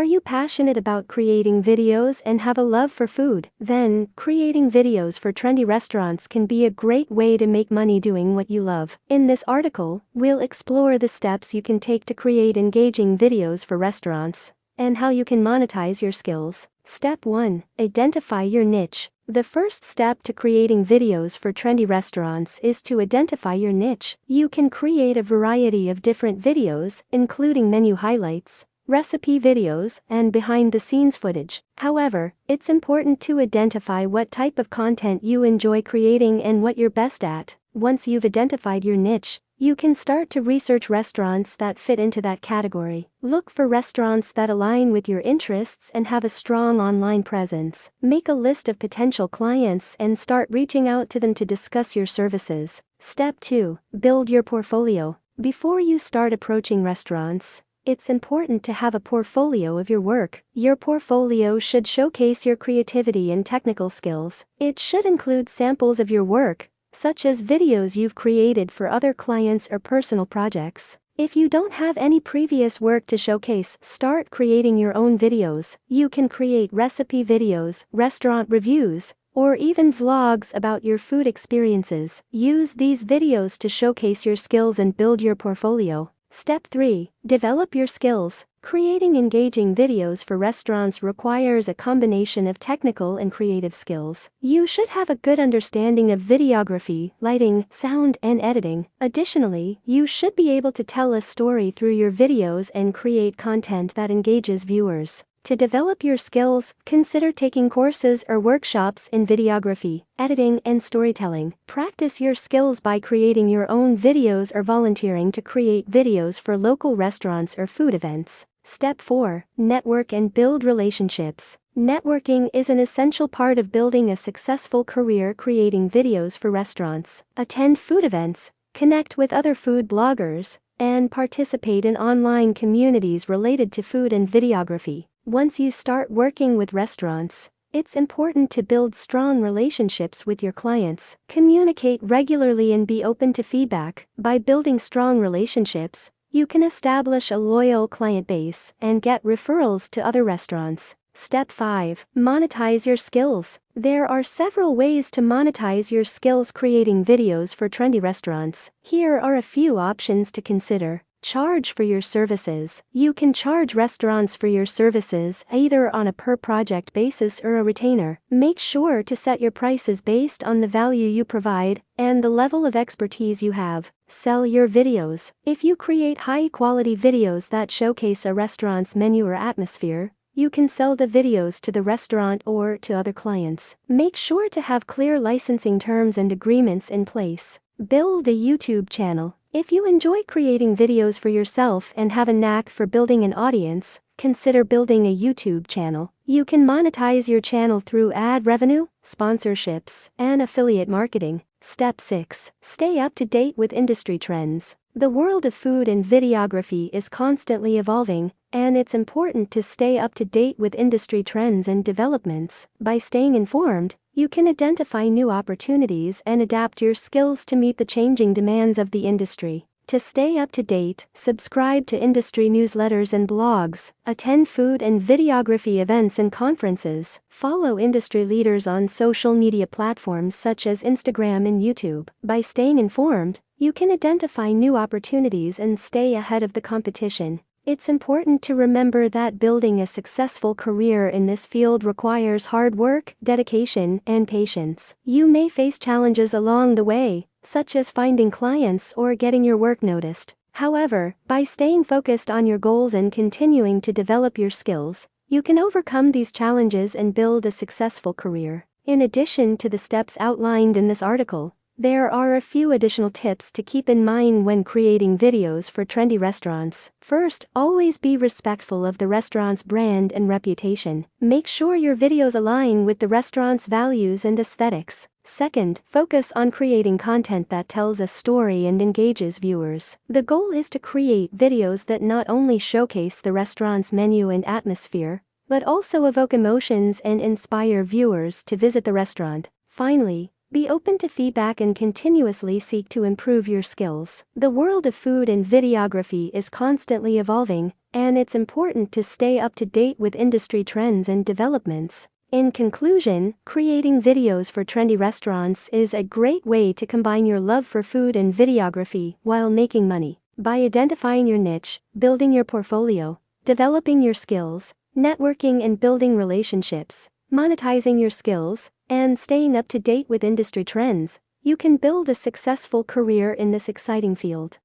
Are you passionate about creating videos and have a love for food? Then, creating videos for trendy restaurants can be a great way to make money doing what you love. In this article, we'll explore the steps you can take to create engaging videos for restaurants and how you can monetize your skills. Step 1. Identify your niche. The first step to creating videos for trendy restaurants is to identify your niche. You can create a variety of different videos, including menu highlights, recipe videos, and behind-the-scenes footage. However, it's important to identify what type of content you enjoy creating and what you're best at. Once you've identified your niche, you can start to research restaurants that fit into that category. Look for restaurants that align with your interests and have a strong online presence. Make a list of potential clients and start reaching out to them to discuss your services. Step 2. Build your portfolio. Before you start approaching restaurants, it's important to have a portfolio of your work. Your portfolio should showcase your creativity and technical skills. It should include samples of your work, such as videos you've created for other clients or personal projects. If you don't have any previous work to showcase, start creating your own videos. You can create recipe videos, restaurant reviews, or even vlogs about your food experiences. Use these videos to showcase your skills and build your portfolio. Step 3. Develop your skills. Creating engaging videos for restaurants requires a combination of technical and creative skills. You should have a good understanding of videography, lighting, sound, and editing. Additionally, you should be able to tell a story through your videos and create content that engages viewers. To develop your skills, consider taking courses or workshops in videography, editing, and storytelling. Practice your skills by creating your own videos or volunteering to create videos for local restaurants or food events. Step 4. Network and build relationships. Networking is an essential part of building a successful career creating videos for restaurants. Attend food events, connect with other food bloggers, and participate in online communities related to food and videography. Once you start working with restaurants, it's important to build strong relationships with your clients. Communicate regularly and be open to feedback. By building strong relationships, you can establish a loyal client base and get referrals to other restaurants. Step 5. Monetize your skills. There are several ways to monetize your skills creating videos for trendy restaurants. Here are a few options to consider. Charge for your services. You can charge restaurants for your services either on a per-project basis or a retainer. Make sure to set your prices based on the value you provide and the level of expertise you have. Sell your videos. If you create high-quality videos that showcase a restaurant's menu or atmosphere, you can sell the videos to the restaurant or to other clients. Make sure to have clear licensing terms and agreements in place. Build a YouTube channel. If you enjoy creating videos for yourself and have a knack for building an audience, consider building a YouTube channel. You can monetize your channel through ad revenue, sponsorships, and affiliate marketing. Step 6. Stay up to date with industry trends. The world of food and videography is constantly evolving, and it's important to stay up to date with industry trends and developments. By staying informed, you can identify new opportunities and adapt your skills to meet the changing demands of the industry. To stay up to date, subscribe to industry newsletters and blogs, attend food and videography events and conferences, follow industry leaders on social media platforms such as Instagram and YouTube. By staying informed, you can identify new opportunities and stay ahead of the competition. It's important to remember that building a successful career in this field requires hard work, dedication, and patience. You may face challenges along the way, such as finding clients or getting your work noticed. However, by staying focused on your goals and continuing to develop your skills, you can overcome these challenges and build a successful career. In addition to the steps outlined in this article, there are a few additional tips to keep in mind when creating videos for trendy restaurants. First, always be respectful of the restaurant's brand and reputation. Make sure your videos align with the restaurant's values and aesthetics. Second, focus on creating content that tells a story and engages viewers. The goal is to create videos that not only showcase the restaurant's menu and atmosphere, but also evoke emotions and inspire viewers to visit the restaurant. Finally, be open to feedback and continuously seek to improve your skills. The world of food and videography is constantly evolving, and it's important to stay up to date with industry trends and developments. In conclusion, creating videos for trendy restaurants is a great way to combine your love for food and videography while making money. By identifying your niche, building your portfolio, developing your skills, networking and building relationships, monetizing your skills, and staying up to date with industry trends, you can build a successful career in this exciting field.